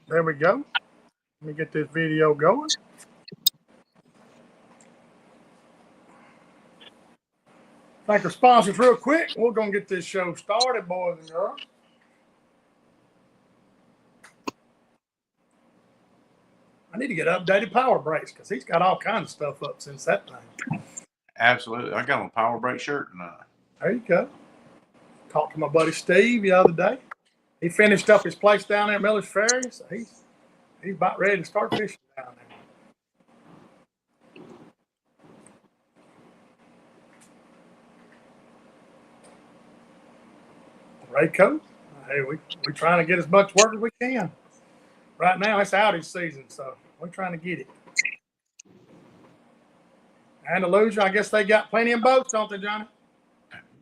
There we go. Let me get this video going. Thank our sponsors real quick. We're going to get this show started, boys and girls. I need to get updated power brakes because he's got all kinds of stuff up since that time. Absolutely. I got on a power brake shirt tonight. There you go. Talked to my buddy Steve the other day. He finished up his place down there at Miller's Ferry, so he's about ready to start fishing down there. Rayco, hey, we're trying to get as much work as we can. Right now, it's outage season, so we're trying to get it. Andalusia, I guess they got plenty of boats, don't they, Johnny?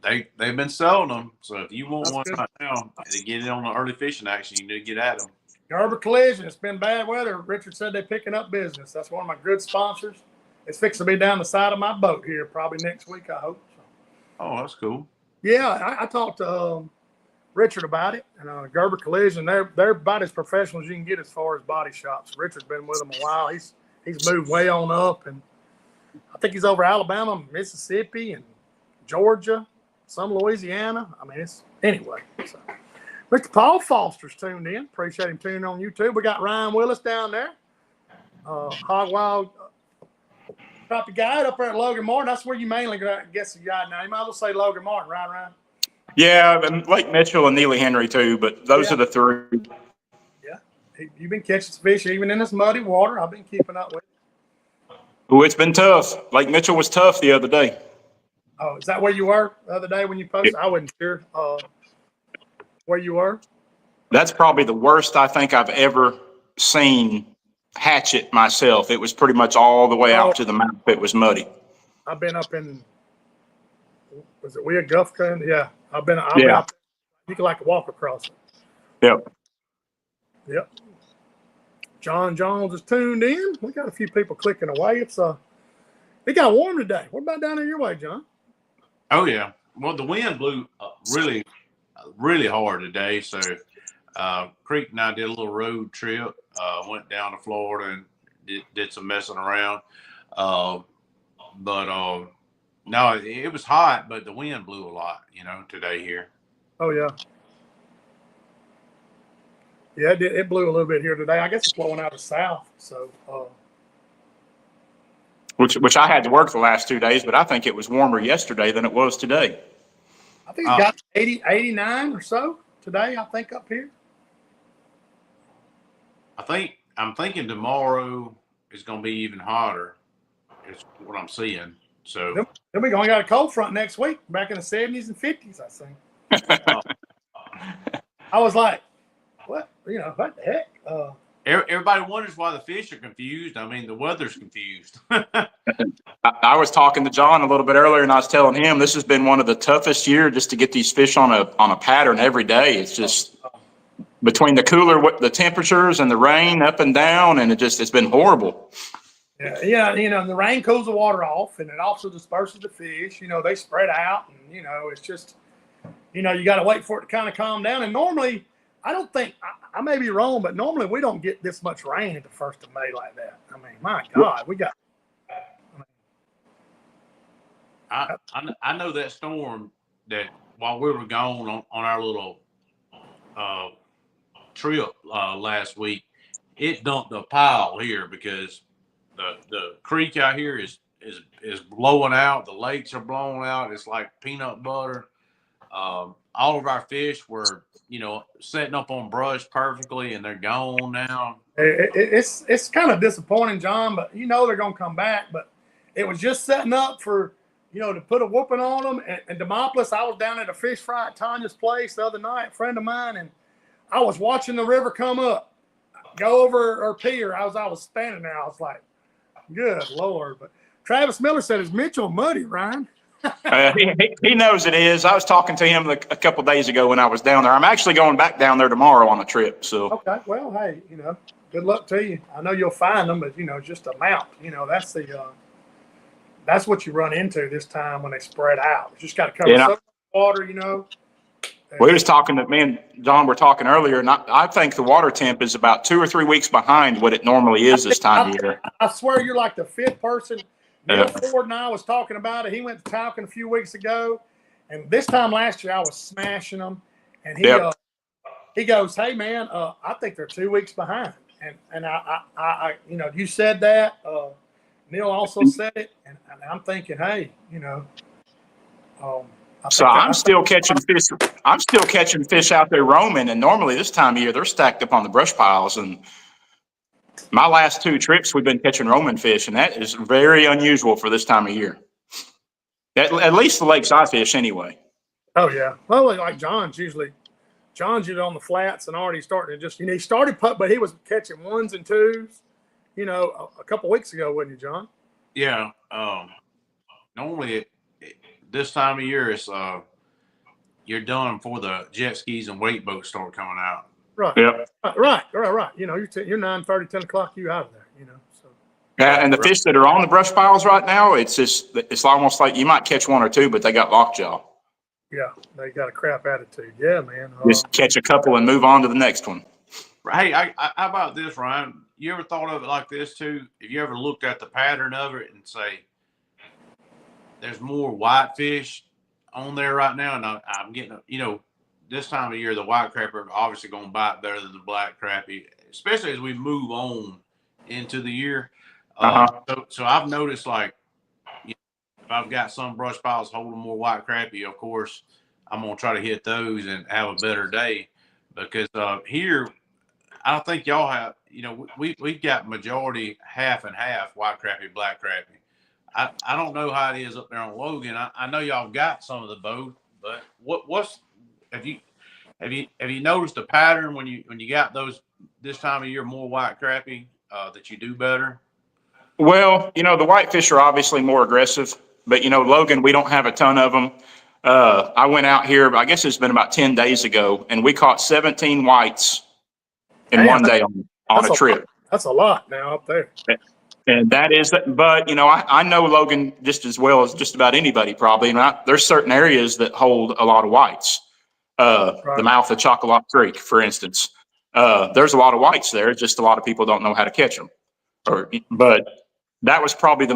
They've been selling them, so if you want That's one good. right now to get it on the early fishing action, you need to get at them. Gerber Collision, it's been bad weather. Richard said they're picking up business. That's one of my good sponsors. It's fixing to be down the side of my boat here probably next week, I hope. Oh, that's cool. Yeah, I talked to Richard about it, and Gerber Collision, they're about as professional as you can get as far as body shops. Richard's been with them a while. He's moved way on up, and I think he's over Alabama, Mississippi, and Georgia, some Louisiana. I mean, anyway. So. Mr. Paul Foster's tuned in. Appreciate him tuning on YouTube. We got Ryan Willis down there. Hog Wild Crappie Guide up there at Logan Martin. That's where you mainly guess the guy now. You might as well say Logan Martin, right, Ryan? Yeah, and Lake Mitchell and Neely Henry too, but those are the three. Yeah. You've been catching fish even in this muddy water. I've been keeping up with it. Oh, it's been tough. Lake Mitchell was tough the other day. Oh, is that where you were the other day when you posted? I wasn't sure where you were. That's probably the worst I think I've ever seen hatchet myself. It was pretty much all the way out to the mouth. It was muddy. I've been up in, was it Weir Gulf County? Yeah. I've been up there. You can walk across it. Yep. John Jones is tuned in. We got a few people clicking away. It got warm today. What about down in your way, John? Oh, yeah. Well, the wind blew really, really hard today. So Creek and I did a little road trip, went down to Florida and did some messing around. But no, it was hot, but the wind blew a lot, today here. Oh, yeah. Yeah, it blew a little bit here today. I guess it's blowing out of south. So, which I had to work the last 2 days, but I think it was warmer yesterday than it was today. I think it got 89 or so today, I think, up here. I'm thinking tomorrow is going to be even hotter. Is what I'm seeing. So then we're going to got a cold front next week, back in the 70s and 50s, I think. I was like, what? What the heck? Everybody wonders why the fish are confused. I mean, the weather's confused. I was talking to John a little bit earlier, and I was telling him this has been one of the toughest years just to get these fish on a pattern every day. It's just between the temperatures and the rain up and down, and it's been horrible. Yeah, the rain cools the water off, and it also disperses the fish. They spread out, and it's just, you got to wait for it to kind of calm down. And normally, I don't think I may be wrong, but normally we don't get this much rain at the 1st of May like that. I mean, my God, we got. I know that storm that while we were gone on our little trip last week, it dumped a pile here because the creek out here is blowing out. The lakes are blowing out. It's like peanut butter. All of our fish were, setting up on brush perfectly, and they're gone now. It's kind of disappointing, John, but they're going to come back. But it was just setting up for, to put a whooping on them. And Demopolis, I was down at a fish fry at Tanya's place the other night, a friend of mine, and I was watching the river come up, go over her pier. I was standing there. I was like, good Lord. But Travis Miller said, is Mitchell muddy, Ryan? He knows it is. I was talking to him a couple of days ago when I was down there. I'm actually going back down there tomorrow on a trip. So okay, well, hey, good luck to you. I know you'll find them, but just a mount. That's what you run into this time when they spread out. You just got to cover some water. We was talking to me and John were talking earlier, and I think the water temp is about 2 or 3 weeks behind what it normally is this time of year. I swear you're like the fifth person. Neil Yeah. Ford and I was talking about it. He went to Talcon a few weeks ago, and this time last year I was smashing them, and he goes, "Hey man, I think they're 2 weeks behind." And I you know, you said that. Neil also said it, and I'm thinking, hey, you know. So I'm still catching fish. I'm still catching fish out there roaming, and normally this time of year they're stacked up on the brush piles. And my last 2 trips, we've been catching roaming fish, and that is very unusual for this time of year. At least the lakes I fish, anyway. Oh yeah, well, like John's usually on the flats and already starting to just, you know, he started putt, but he was catching 1s and 2s, you know, a couple weeks ago, wasn't you, John? Yeah. Normally this time of year is you're done before the jet skis and wake boats start coming out. Right. Yep. Right. You know, you're 9:30, 10 o'clock, you out of there, you know. So. Yeah, and the fish that are on the brush piles right now, it's almost like you might catch 1 or 2, but they got lockjaw. Yeah, they got a crap attitude. Yeah, man. Just catch a couple and move on to the next one. Hey, how about this, Ryan? You ever thought of it like this too? If you ever looked at the pattern of it and say, there's more whitefish on there right now, and I'm getting, you know, this time of year, the white crappie are obviously going to bite better than the black crappie, especially as we move on into the year. So I've noticed, like, you know, if I've got some brush piles holding more white crappie, of course, I'm going to try to hit those and have a better day, because here, I don't think y'all have, you know, we've got majority half and half white crappie, black crappie. I don't know how it is up there on Logan. I know y'all got some of the both, but what's have you noticed a pattern when you got those this time of year, more white crappie, that you do better? Well, you know, the whitefish are obviously more aggressive, but you know, Logan, we don't have a ton of them. I went out here, I guess it's been about 10 days ago, and we caught 17 whites in one day on a trip. That's a lot now up there. And that is, but you know, I know Logan just as well as just about anybody probably. And there's certain areas that hold a lot of whites. The mouth of Chocolate Creek, for instance. There's a lot of whites there. Just a lot of people don't know how to catch them. But that was probably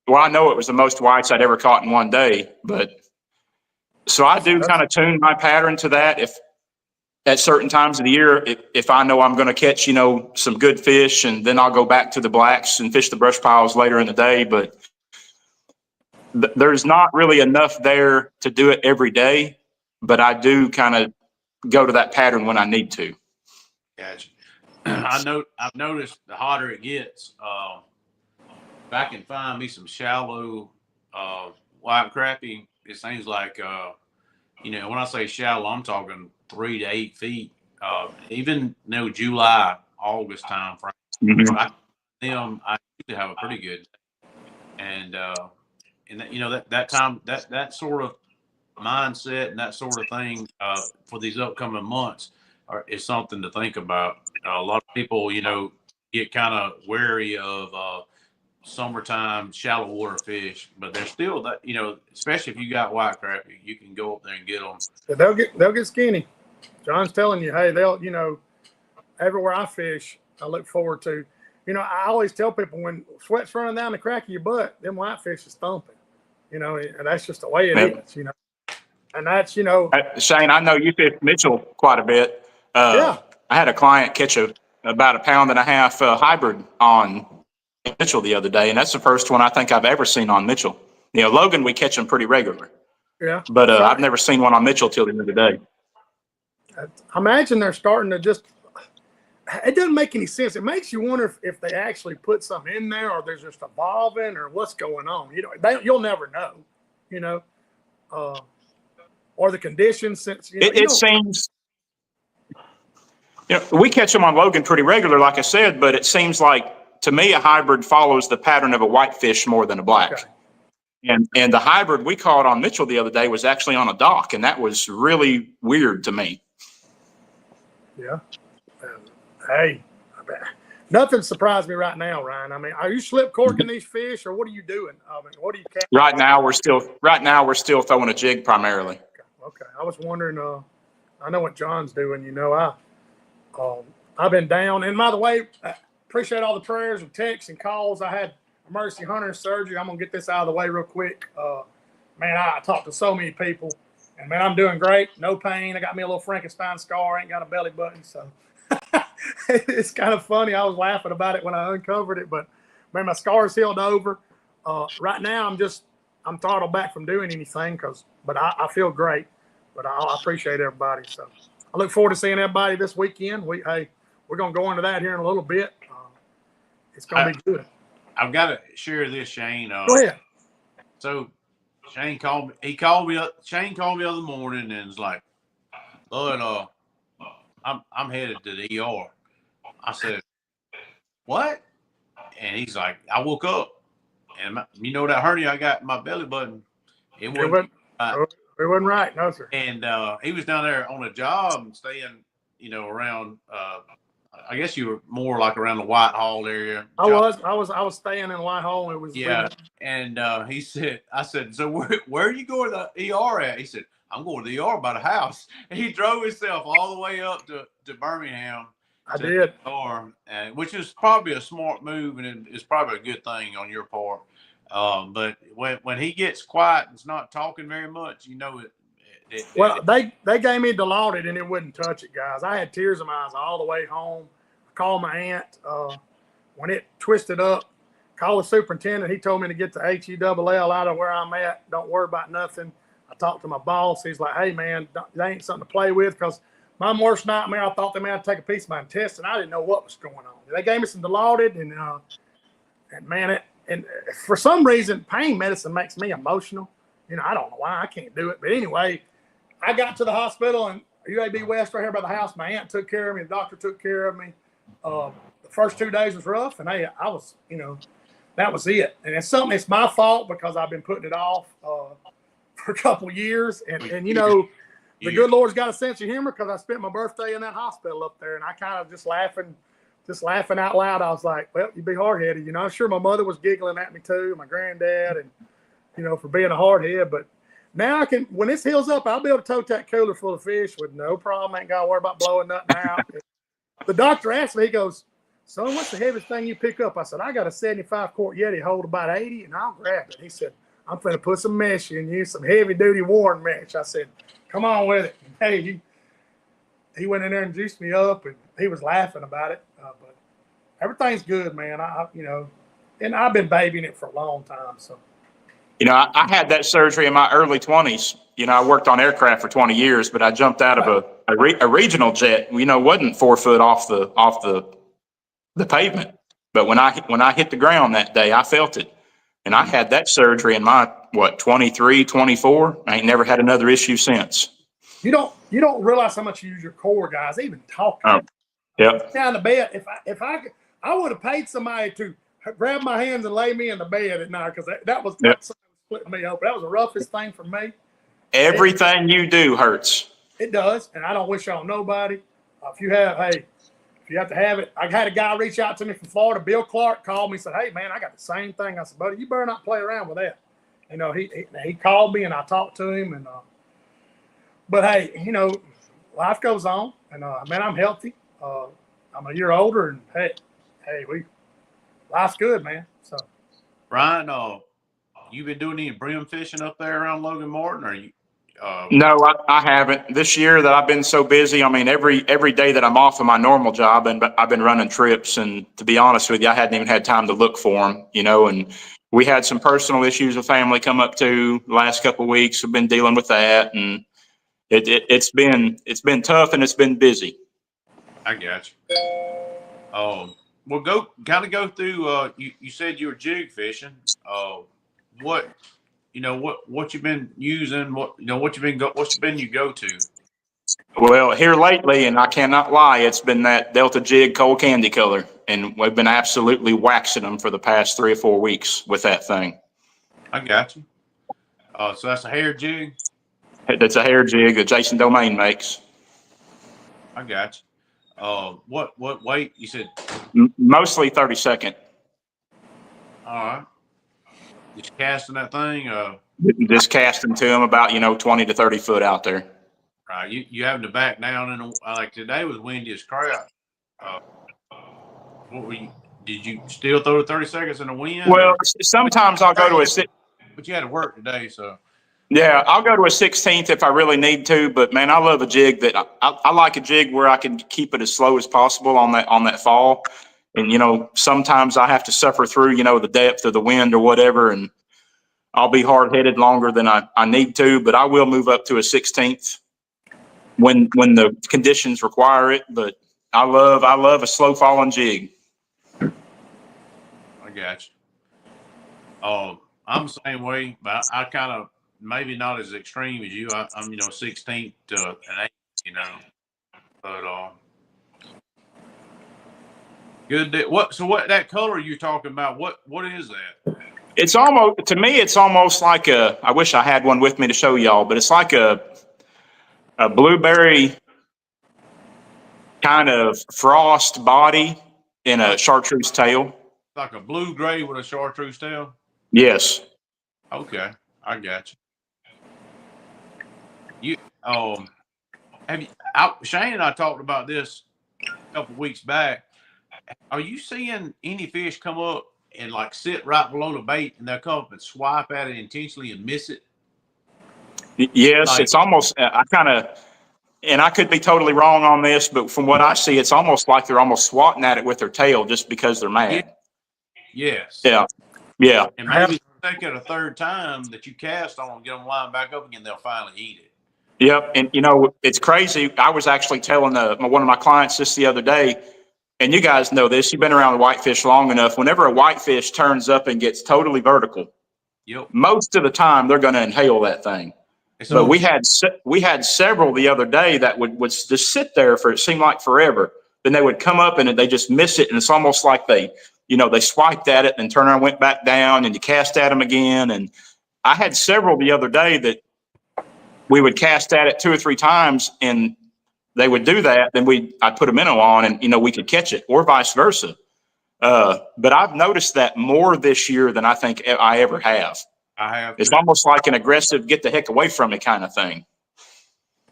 well, I know it was the most whites I'd ever caught in one day. But so I do kind of tune my pattern to that. If at certain times of the year, if I know I'm going to catch, you know, some good fish, and then I'll go back to the blacks and fish the brush piles later in the day. But there's not really enough there to do it every day. But I do kind of go to that pattern when I need to. Gotcha. I've noticed the hotter it gets, if I can find me some shallow white crappie, it seems like, you know, when I say shallow, I'm talking 3 to 8 feet. Even July, August time frame. Mm-hmm. I usually have a pretty good, and that, you know, that time, that sort of mindset and that sort of thing for these upcoming months is something to think about. A lot of people, you know, get kind of wary of summertime shallow water fish, but they're still that, you know, especially if you got white crappie, you can go up there and get them. They'll get skinny. John's telling you, hey, they'll, you know, everywhere I fish, I look forward to, you know, I always tell people when sweat's running down the crack of your butt, them whitefish is thumping, you know, and that's just the way it is, you know. And that's, you know. Shane, I know you fish Mitchell quite a bit. Yeah. I had a client catch about 1.5 pound hybrid on Mitchell the other day, and that's the first one I think I've ever seen on Mitchell. You know, Logan, we catch them pretty regular. Yeah. But right. I've never seen one on Mitchell till the end of the day. I imagine they're starting to just, it doesn't make any sense. It makes you wonder if they actually put something in there, or they're just evolving, or what's going on. You know, you'll never know, you know, or the conditions. Since you know, it seems, you know, we catch them on Logan pretty regular, like I said, but it seems like to me a hybrid follows the pattern of a whitefish more than a black. Okay. And the hybrid we caught on Mitchell the other day was actually on a dock, and that was really weird to me. Yeah. Hey, nothing surprised me right now, Ryan. I mean, are you slip corking these fish, or what are you doing? I mean, what are you catching? Right now we're still throwing a jig primarily. Okay. I was wondering. I know what John's doing. I've been down. And by the way, I appreciate all the prayers and texts and calls. I had emergency hunter surgery. I'm gonna get this out of the way real quick. Man, I talked to so many people, and man, I'm doing great. No pain. I got me a little Frankenstein scar. I ain't got a belly button, so it's kind of funny. I was laughing about it when I uncovered it, but man, my scar's healed over. Right now, I'm throttled back from doing anything but I feel great. But I appreciate everybody. So I look forward to seeing everybody this weekend. We're gonna go into that here in a little bit. It's gonna be good. I've got to share this, Shane. Go ahead. So Shane called me. Shane called me the other morning and was like, "Lord, I'm headed to the ER." I said, "What?" And he's like, "I woke up, and that hernia I got in my belly button. It wasn't right, no sir." And he was down there on a job and staying, around. I guess you were more like around the Whitehall area. I was staying in Whitehall. It was And he said, I said, "So where are you going to the ER at?" He said, "I'm going to the ER by the house." And he drove himself all the way up to Birmingham. I did. Which is probably a smart move, and it's probably a good thing on your part. But when he gets quiet and is not talking very much, Well, they gave me Dilaudid and it wouldn't touch it, guys. I had tears in my eyes all the way home. I called my aunt when it twisted up. Called the superintendent. He told me to get the HELL out of where I'm at. Don't worry about nothing. I talked to my boss. He's like, "Hey, man, that ain't something to play with," because my worst nightmare, I thought they may have to take a piece of my intestine. I didn't know what was going on. They gave me some Dilaudid, and man, and for some reason, pain medicine makes me emotional. I don't know why. I can't do it. But anyway, I got to the hospital, and UAB West right here by the house. My aunt took care of me. The doctor took care of me. The first 2 days was rough, and I was, that was it. And it's my fault because I've been putting it off for a couple of years. And the good Lord's got a sense of humor because I spent my birthday in that hospital up there, and I kind of just laughing out loud. I was like, "Well, you be hard-headed." I'm sure my mother was giggling at me too, my granddad, and for being a hard-head. But now when this heals up, I'll be able to tote that cooler full of fish with no problem. Ain't got to worry about blowing nothing out. The doctor asked me, he goes, "Son, what's the heaviest thing you pick up?" I said, "I got a 75-quart Yeti, hold about 80, and I'll grab it." He said, "I'm finna put some mesh in you, some heavy-duty Warren mesh." I said, "Come on with it." And hey, he went in there and juiced me up, and he was laughing about it. But everything's good, man. And I've been babying it for a long time. So, I had that surgery in my early 20s. I worked on aircraft for 20 years, but I jumped out of a regional jet. Wasn't 4 foot off the pavement. But when I hit the ground that day, I felt it. And I had that surgery in my 23, 24. I ain't never had another issue since. You don't realize how much you use your core, guys. Even talking. Oh, yep. Down the bed. If I would have paid somebody to grab my hands and lay me in the bed at night, because that was splitting me open. That was the roughest thing for me. Everything you do hurts. It does, and I don't wish on nobody. If you have to have it. I had a guy reach out to me from Florida. Bill Clark called me and said, "Hey, man, I got the same thing." I said, "Buddy, you better not play around with that." He called me and I talked to him. But hey, life goes on. And, man, I'm healthy. I'm a year older. And, hey, life's good, man. So, Ryan, you been doing any brim fishing up there around Logan Martin? Or you? No, I haven't. This year that I've been so busy, every day that I'm off of my normal job, and I've been running trips. And to be honest with you, I hadn't even had time to look for them, and we had some personal issues with family come up too the last couple of weeks. We've been dealing with that, and it's been tough and it's been busy. I got you. Well, go through. You said you were jig fishing. What you've been using? What's been your go-to? Well, here lately, and I cannot lie, it's been that Delta Jig cold candy color, and we've been absolutely waxing them for the past 3 or 4 weeks with that thing. I got you. So that's a hair jig? That's a hair jig that Jason Domain makes. I got you. What weight? You said? Mostly 32nd. All right. Just casting that thing? Just casting to them about, 20 to 30 foot out there. Right. You having to back down, and like today was windy as crap. What were you? Did you still throw 30 seconds in the wind? Well, Or? sometimes I'll go to But you had to work today, so. yeah, I'll go to a 16th if I really need to. But man, I love a jig that I like a jig where I can keep it as slow as possible on that fall. And sometimes I have to suffer through the depth of the wind or whatever, and I'll be hard headed longer than I need to. But I will move up to a 16th when the conditions require it. But I love a slow falling jig. I got you. I'm the same way, but I kind of maybe not as extreme as you. I'm 16th to an 8th, but good. What that color you're talking about? What is that? It's almost, to me, it's almost like I wish I had one with me to show y'all, but it's like a blueberry kind of frost body in a chartreuse tail. Like a blue gray with a chartreuse tail. Yes. Okay, I got you. Shane and I talked about this a couple weeks back. Are you seeing any fish come up and like sit right below the bait, and they'll come up and swipe at it intentionally and miss it? Yes, it's almost, and I could be totally wrong on this, but from what I see, it's almost like they're almost swatting at it with their tail just because they're mad. Yes. Yeah. Yeah. And maybe take it a third time that you cast on them, get them lined back up again, they'll finally eat it. Yep. And it's crazy. I was actually telling one of my clients this the other day, and you guys know this, you've been around the whitefish long enough. Whenever a whitefish turns up and gets totally vertical, most of the time they're going to inhale that thing. But we had several the other day that would just sit there for, it seemed like forever. Then they would come up and they just miss it. And it's almost like they swiped at it and turned around and went back down, and you cast at them again. And I had several the other day that we would cast at it 2 or 3 times, and they would do that. Then I'd put a minnow on, and we could catch it, or vice versa. But I've noticed that more this year than I think I ever have. I have. It's almost like an aggressive, get the heck away from me kind of thing.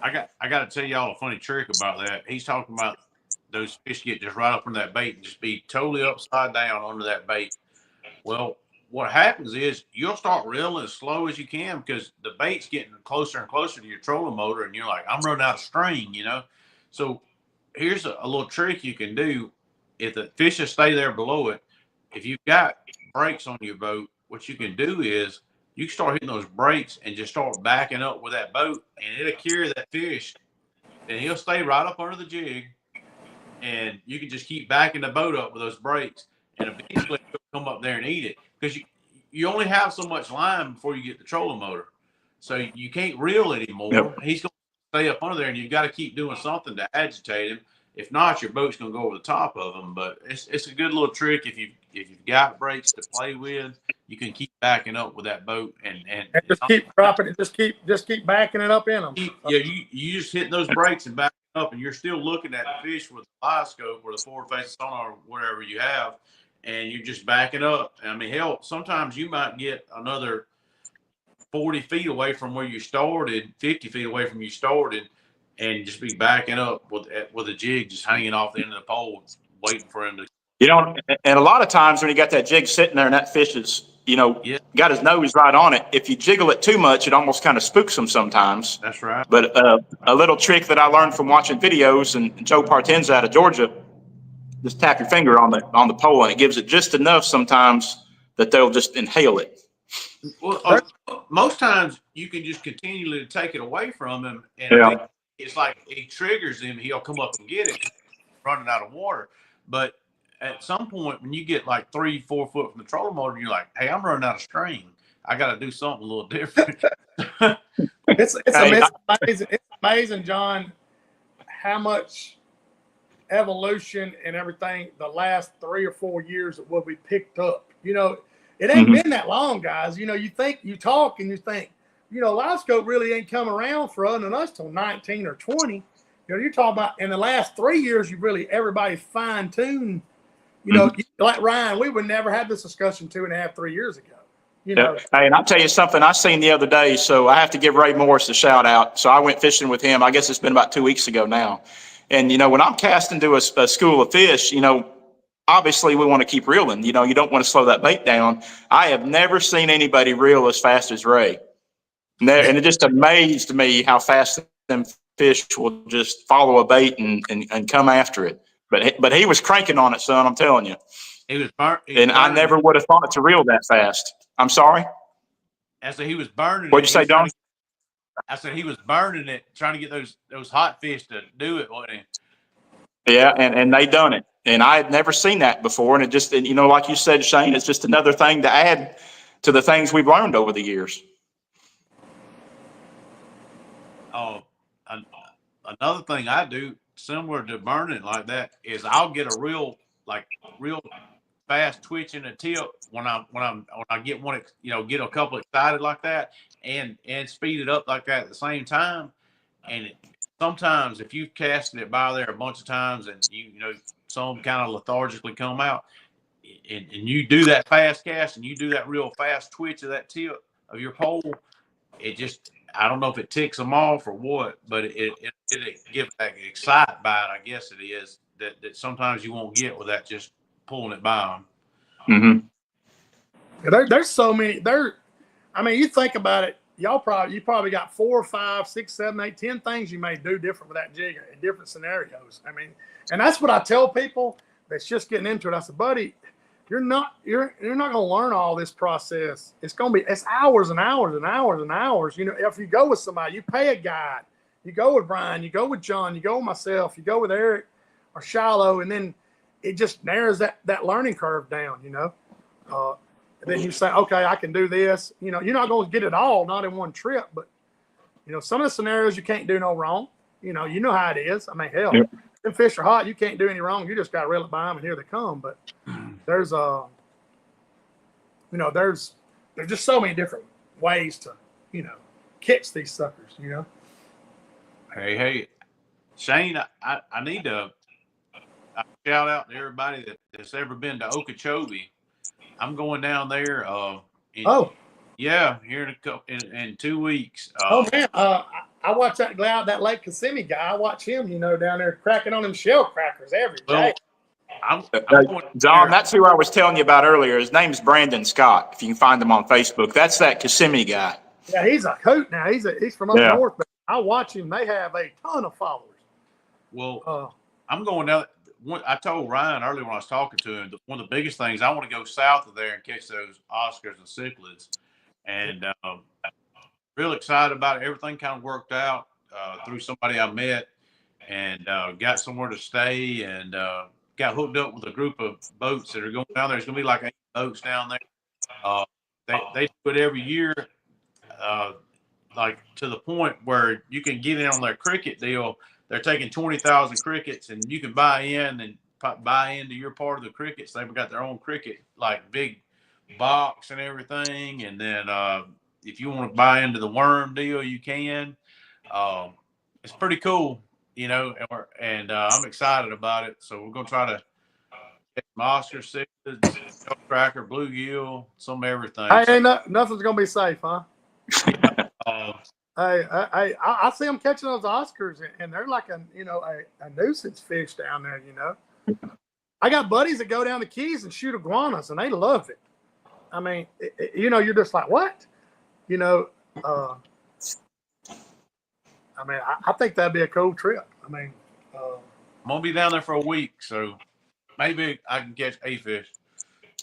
I got to tell y'all a funny trick about that. He's talking about those fish get just right up under that bait and just be totally upside down under that bait. Well, what happens is you'll start reeling as slow as you can because the bait's getting closer and closer to your trolling motor, and you're like, I'm running out of string, So here's a little trick you can do. If the fishes stay there below it, if you've got brakes on your boat, what you can do is you can start hitting those brakes and just start backing up with that boat, and it'll carry that fish, and he'll stay right up under the jig, and you can just keep backing the boat up with those brakes, and eventually he'll come up there and eat it because you only have so much line before you get the trolling motor, so you can't reel anymore. Yep. He's going to stay up under there, and you've got to keep doing something to agitate him. If not, your boat's going to go over the top of them. But it's a good little trick if you've got brakes to play with. You can keep backing up with that boat and just keep dropping it. Just keep backing it up in them. You just hit those brakes and back up, and you're still looking at the fish with the live scope or the forward facing sonar or whatever you have, and you're just backing up. I mean, hell, sometimes you might get another 40 feet away from where you started, 50 feet away from you started, and just be backing up with a jig just hanging off the end of the pole, waiting for him to. And a lot of times when you got that jig sitting there and that fish is, got his nose right on it, if you jiggle it too much, it almost kind of spooks him sometimes. That's right. But a little trick that I learned from watching videos, and Joe Partenza out of Georgia, just tap your finger on the pole, and it gives it just enough sometimes that they'll just inhale it. Well, most times you can just continually take it away from him, and it's like he triggers him, he'll come up and get it, running out of water. But at some point, when you get like 3-4 foot from the trolling motor, you're like, hey, I'm running out of string. I got to do something a little different. It's amazing, John, how much evolution and everything the last 3 or 4 years of what we picked up. It ain't been that long, guys. You think, you talk and you think, live scope really ain't come around for us till 19 or 20. You're talking about in the last 3 years, everybody fine-tuned. Like Ryan, we would never have this discussion 2.5, 3 years ago. you know. Hey, and I'll tell you something I seen the other day. So I have to give Ray Morris a shout out. So I went fishing with him. I guess it's been about 2 weeks ago now. And, when I'm casting to a school of fish, obviously we want to keep reeling. You don't want to slow that bait down. I have never seen anybody reel as fast as Ray. And it just amazed me how fast them fish will just follow a bait and come after it. But he was cranking on it, son. I'm telling you. He was burnt. And I never would have thought to reel that fast. I'm sorry. I said he was burning. What'd you say, Don? I said he was burning it, trying to get those hot fish to do it, wasn't he? Yeah, and they done it. And I had never seen that before. And it just, like you said, Shane, it's just another thing to add to the things we've learned over the years. Oh, another thing I do similar to burning like that is I'll get a real fast twitching a tip when I get one, get a couple excited like that and speed it up like that at the same time. And sometimes if you've casted it by there a bunch of times and some kind of lethargically come out and you do that fast cast and you do that real fast twitch of that tip of your pole, it just, I don't know if it ticks them off or what, but it gives that excite bite, I guess it is, that sometimes you won't get without just pulling it by them. Mm-hmm. There's so many. You think about it. You probably got 4, 5, 6, 7, 8, 10 things you may do different with that jig in different scenarios. And that's what I tell people that's just getting into it. I said, buddy, you're not going to learn all this process. It's hours and hours and hours and hours. If you go with somebody, you pay a guide. You go with Brian, you go with John, you go with myself, you go with Eric or Shiloh, and then it just narrows that learning curve down. Then you say, okay, I can do this. You're not going to get it all, not in one trip, but some of the scenarios you can't do no wrong. You know how it is. Hell, Yep. Them fish are hot. You can't do any wrong. You just got to reel it by them, and here they come. But there's there's just so many different ways to catch these suckers. Hey, Shane, I need to shout out to everybody that's ever been to Okeechobee. I'm going down there. Here in 2 weeks. Man, I watch that guy out that Lake Kissimmee guy. I watch him, down there cracking on them shell crackers every day. I'm John, that's who I was telling you about earlier. His name's Brandon Scott. If you can find him on Facebook, that's that Kissimmee guy. Yeah, he's a hoot now. He's from up north, but I watch him. They have a ton of followers. Well, I'm going down. I told Ryan earlier when I was talking to him, one of the biggest things, I want to go south of there and catch those Oscars and cichlids. And real excited about it. Everything kind of worked out through somebody I met and got somewhere to stay and got hooked up with a group of boats that are going down there. There's going to be like 8 boats down there. They do it every year, like to the point where you can get in on their cricket deal. They're taking 20,000 crickets and you can buy into your part of the crickets. They've got their own cricket, like big box and everything. And then if you want to buy into the worm deal, you can. It's pretty cool, and I'm excited about it. So we're going to try to get some Oscar, cichlids, cracker, bluegill, some everything. Hey, nothing's going to be safe, huh? I see them catching those Oscars, and they're like a nuisance fish down there. I got buddies that go down the Keys and shoot iguanas, and they love it. You're just like, what? I think that'd be a cool trip. I'm gonna be down there for a week, so maybe I can catch a fish.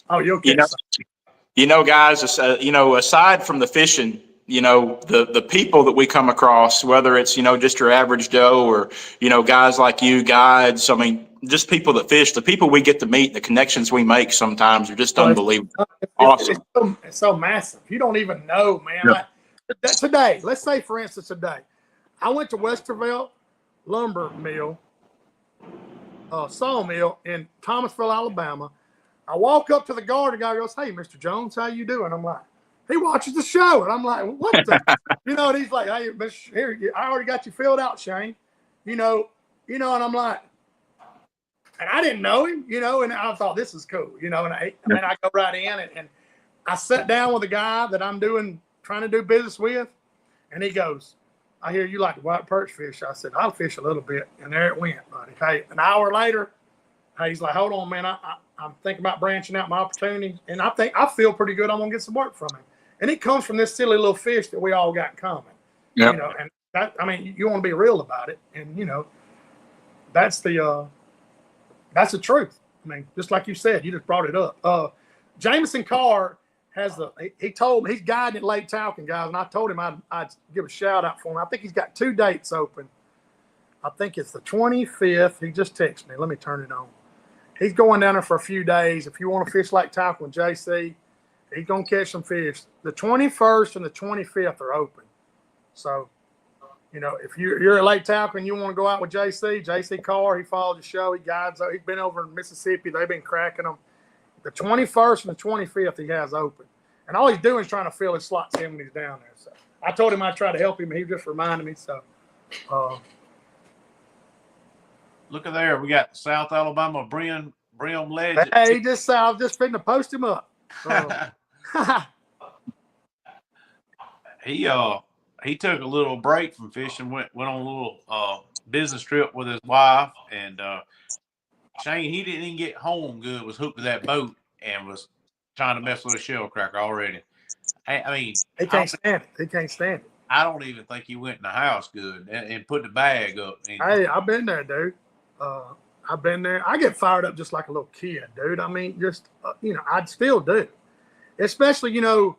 Oh, you'll catch some. Guys, aside from the fishing, the people that we come across, whether it's, just your average Joe or, guys like you, guides, just people that fish, the people we get to meet, the connections we make sometimes are just unbelievable. Awesome. It's so massive. You don't even know, man. Yeah. Today, let's say, for instance, I went to Westerville Lumber Mill, sawmill in Thomasville, Alabama. I walk up to the guard, the guy goes, "Hey, Mr. Jones, how you doing?" I'm like, he watches the show, and I'm like, "What the?" And he's like, "Hey, here, I already got you filled out, Shane." And I'm like, and I didn't know him, and I thought this is cool, and I go right in, and I sat down with a guy that I'm trying to do business with, and he goes, I hear you like white perch fish. I said, I'll fish a little bit. And there it went, buddy. Hey, an hour later, he's like, hold on, man. I'm thinking about branching out my opportunity. And I feel pretty good. I'm going to get some work from him. And it comes from this silly little fish that we all got in common. Yep. You know, and that, I mean, you want to be real about it. And, you know, that's the truth. I mean, just like you said, you just brought it up. Jameson Carr has he told me he's guiding at Lake Talcon, guys, and I told him I'd give a shout out for him. I think he's got 2 dates open. I think it's the 25th. He just texted me. Let me turn it on. He's going down there for a few days. If you want to fish Lake Talcon with JC, he's going to catch some fish. The 21st and the 25th are open. So, you know, if you're at Lake Talcon and you want to go out with JC Carr, he follows the show. He guides. He's been over in Mississippi. They've been cracking them. The 21st and the 25th he has open. And all he's doing is trying to fill his slots in when he's down there. So I told him I'd try to help him. He just reminded me. So look at there. We got South Alabama Brim legend. hey, I was just fitting to post him up. He took a little break from fishing, went on a little business trip with his wife, and Shane, he didn't even get home good, was hooked to that boat and was trying to mess with a shell cracker already. I mean, he can't stand it. He can't stand it. I don't even think he went in the house good and put the bag up. Hey, I've been there, dude. I've been there. I get fired up just like a little kid, dude. I mean, just, you know, I'd still do. Especially, you know,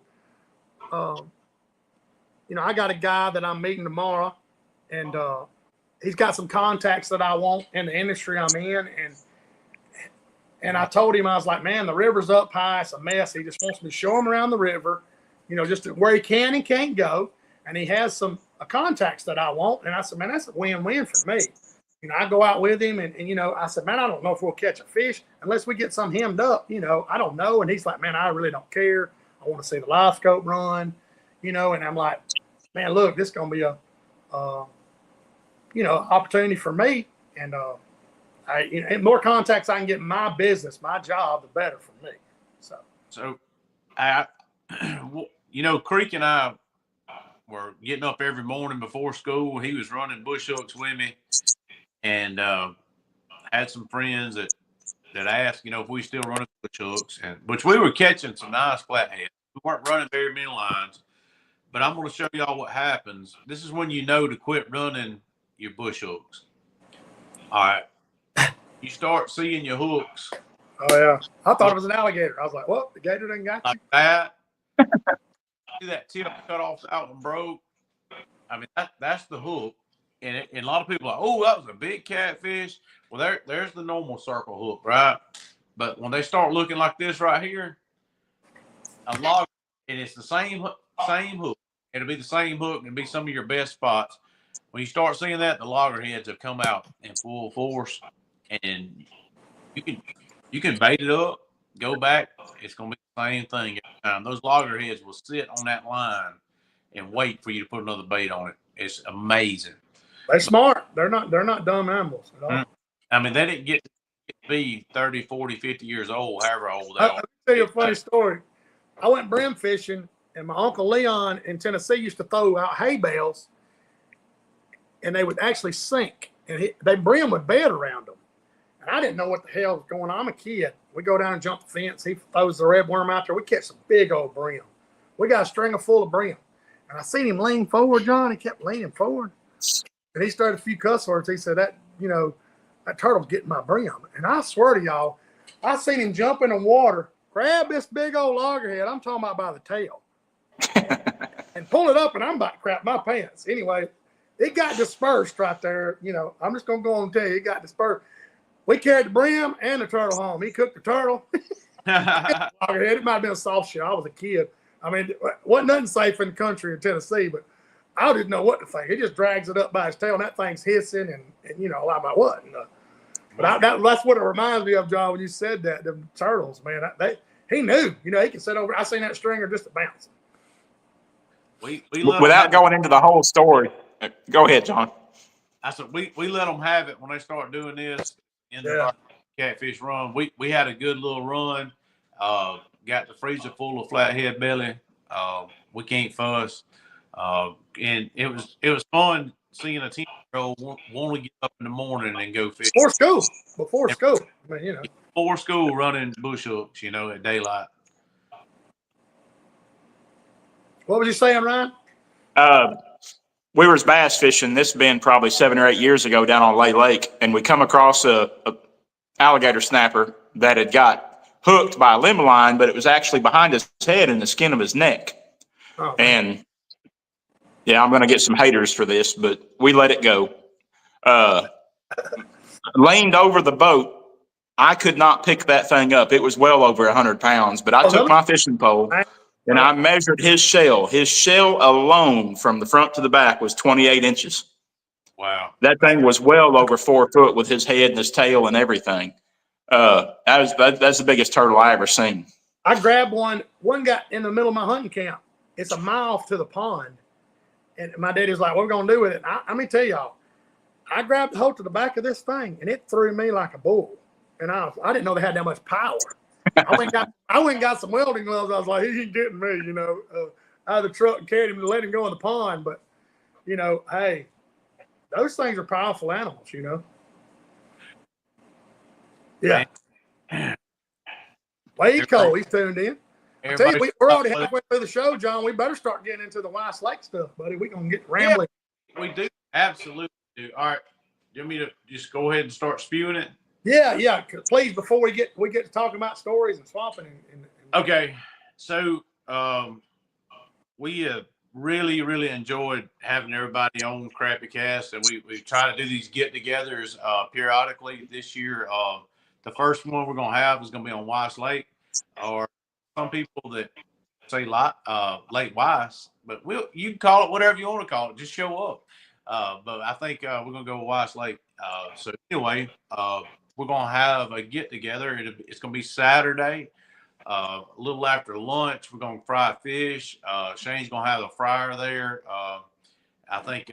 I got a guy that I'm meeting tomorrow, and he's got some contacts that I want in the industry I'm in. And I told him, I was like, man, the river's up high. It's a mess. He just wants me to show him around the river, you know, just where he can and can't go. And he has some contacts that I want. And I said, man, that's a win-win for me. You know, I go out with him and, you know, I said, man, I don't know if we'll catch a fish unless we get some hemmed up. You know, I don't know. And he's like, man, I really don't care. I want to see the live scope run, you know. And I'm like, man, look, this is going to be a opportunity for me. And, and more contacts I can get in my business, my job, the better for me. So, Creek and I were getting up every morning before school. He was running bush hooks with me, and had some friends that asked, you know, if we still running bush hooks, and which we were catching some nice flatheads. We weren't running very many lines, but I'm going to show y'all what happens. This is when you know to quit running your bush hooks. All right. You start seeing your hooks. Oh, yeah. I thought it was an alligator. I was like, well, the gator done got you. Like that. See that tip cut off out and broke? I mean, that's the hook. And a lot of people are like, oh, that was a big catfish. Well, there's the normal circle hook, right? But when they start looking like this right here, a log, and it's the same hook. It'll be the same hook and be some of your best spots. When you start seeing that, the loggerheads have come out in full force. And you can bait it up, go back. It's going to be the same thing every time. Those loggerheads will sit on that line and wait for you to put another bait on it. It's amazing. They're smart. They're not dumb animals at all. I mean, they didn't get to be 30, 40, 50 years old, however old they are. I'll tell you a funny story. I went brim fishing, and my Uncle Leon in Tennessee used to throw out hay bales, and they would actually sink. And brim would bed around them. I didn't know what the hell was going on. I'm a kid. We go down and jump the fence. He throws the red worm out there. We catch some big old brim. We got a stringer full of brim. And I seen him lean forward, John. He kept leaning forward. And he started a few cuss words. He said, that turtle's getting my brim. And I swear to y'all, I seen him jump in the water, grab this big old loggerhead. I'm talking about by the tail. And pull it up, and I'm about to crap my pants. Anyway, it got dispersed right there. You know, I'm just going to go on and tell you, it got dispersed. We carried the brim and the turtle home. He cooked the turtle. It might have been a soft shell. I was a kid. I mean, wasn't nothing safe in the country in Tennessee, but I didn't know what to think. He just drags it up by his tail, and that thing's hissing, and you know, I'm like, what? But that's what it reminds me of, John, when you said that, the turtles, man. He knew. You know, he could sit over. I seen that stringer just bouncing. Without going into the whole story, go ahead, John. I said we let them have it when they start doing this in the catfish run. We had a good little run. got the freezer full of flathead belly. We can't fuss. And it was fun seeing a 10-year-old want to get up in the morning and go fish. Before school. I mean, Before school, running bush hooks, at daylight. What was you saying, Ryan? We was bass fishing. This has been probably 7 or 8 years ago down on Lay Lake, and we come across a alligator snapper that had got hooked by a limb line, but it was actually behind his head and the skin of his neck. Oh, and yeah, I'm going to get some haters for this, but we let it go. Leaned over the boat. I could not pick that thing up. It was well over 100 pounds, but I took my fishing pole and I measured his shell. His shell alone from the front to the back was 28 inches. Wow. That thing was well over 4 foot with his head and his tail and everything. That's the biggest turtle I ever seen. I grabbed one got in the middle of my hunting camp. It's a mile off to the pond. And my daddy's like, what are we going to do with it? And let me tell y'all, I grabbed the hold to the back of this thing and it threw me like a bull. And I didn't know they had that much power. I went and got some welding gloves. I was like, he ain't getting me, out of the truck and carried him to let him go in the pond. But, hey, those things are powerful animals, Yeah. Wade Cole, he's tuned in. I tell you, we're already halfway through the show, John. We better start getting into the Weiss Lake stuff, buddy. We're going to get rambling. Yeah, we do. Absolutely do. All right. Do you want me to just go ahead and start spewing it? Yeah. Please, before we get to talking about stories and swapping. Okay. So we have really, really enjoyed having everybody on CrappieKast, and we try to do these get-togethers periodically. This year, the first one we're going to have is going to be on Weiss Lake, or some people that say Lake Weiss, but you can call it whatever you want to call it. Just show up. But I think we're going to go with Weiss Lake. So anyway, we're going to have a get-together. It's going to be Saturday. A little after lunch, we're going to fry fish. Shane's going to have a fryer there. I think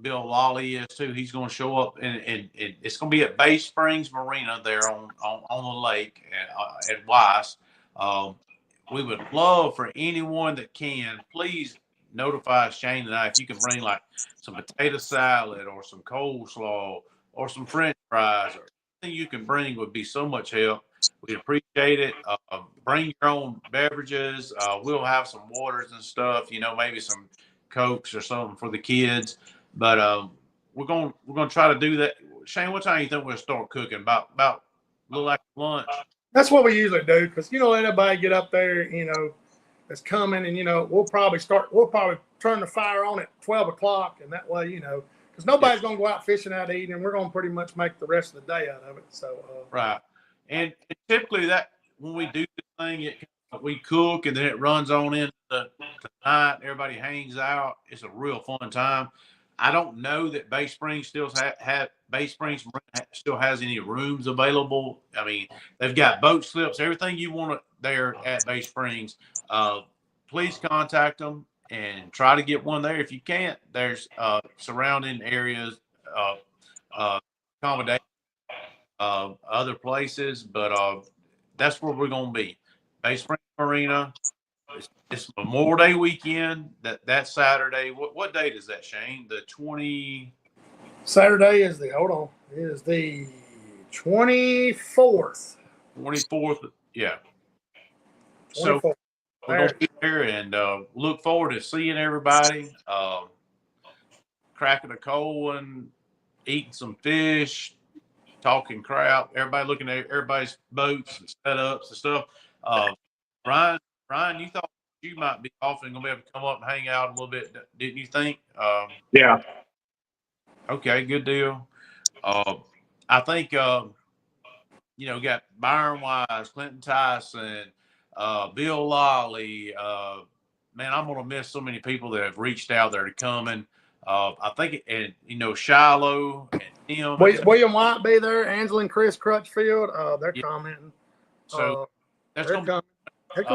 Bill Lawley is too. He's going to show up, and it's going to be at Bay Springs Marina there on the lake at Weiss. We would love for anyone that can, please notify Shane and I if you can bring like some potato salad or some coleslaw or some French fries, or anything you can bring would be so much help. We'd appreciate it. Bring your own beverages. We'll have some waters and stuff, maybe some Cokes or something for the kids. But we're gonna try to do that. Shane, what time do you think we'll start cooking? About a little after lunch. That's what we usually do, because let everybody get up there, that's coming, and we'll probably turn the fire on at 12 o'clock, and that way, because nobody's gonna go out fishing out eating, and we're gonna pretty much make the rest of the day out of it. So right. And typically that when we do this thing, we cook and then it runs on into the night. Everybody hangs out. It's a real fun time. I don't know that Bay Springs still has any rooms available. I mean, they've got boat slips, everything you want there at Bay Springs. Please contact them and try to get one there. If you can't, there's surrounding areas, accommodation. Other places, but that's where we're going to be. Bay Springs Marina. It's Memorial Day weekend. That Saturday. What date is that, Shane? The 20. Saturday is the 24th. 24th. Yeah. 24th. So we're going to be there and look forward to seeing everybody. Cracking a cold and eating some fish. Talking crap, everybody looking at everybody's boats and setups and stuff. Ryan, you thought you might be off and gonna be able to come up and hang out a little bit, didn't you think? Yeah. Okay, good deal. I think got Byron Wise, Clinton Tyson, Bill Lawley. Man, I'm gonna miss so many people that have reached out that are coming. I think, Shiloh and Tim. William White be there. Angela and Chris Crutchfield. They're commenting. So there's going to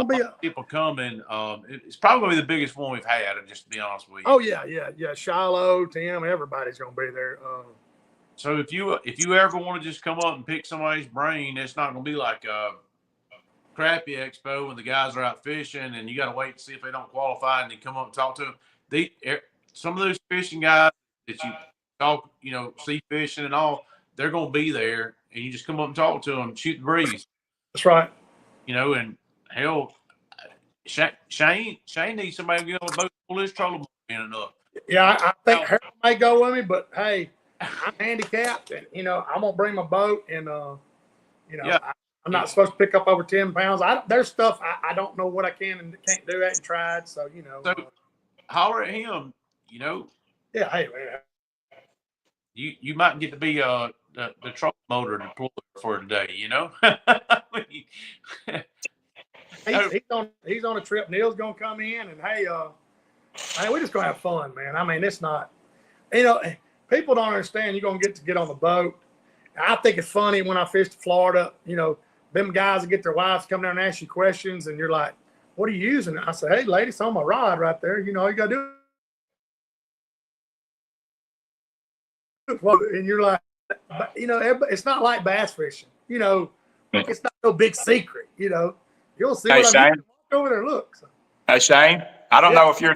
be people coming. It's probably going to be the biggest one we've had, just to be honest with you. Oh, yeah. Shiloh, Tim, everybody's going to be there. So if you ever want to just come up and pick somebody's brain, it's not going to be like Crappie Expo when the guys are out fishing, and you got to wait to see if they don't qualify, and then come up and talk to them. Some of those fishing guys that you talk, sea fishing and all, they're going to be there, and you just come up and talk to them, shoot the breeze. That's right. And hell, Shane needs somebody to get on the boat, pull his trolling motor in and up. Yeah, I think Harold may go with me, but hey, I'm handicapped, and I'm gonna bring my boat, and Yeah. I'm not supposed to pick up over 10 pounds. There's stuff I don't know what I can and can't do. I ain't tried, so So holler at him. Yeah, hey man. You might get to be the trolling motor deployer for today. He's on a trip. Neil's gonna come in, and hey, we're just gonna have fun, man. I mean, it's not, people don't understand. You're gonna get on the boat. I think it's funny when I fished Florida. Them guys that get their wives come down and ask you questions, and you're like, "What are you using?" I say, "Hey, lady, it's on my rod right there. All you gotta do." And you're like, it's not like bass fishing. It's not no big secret. You'll see Hey, what I mean. Walk over there, look. So. Hey, Shane, I don't know if you're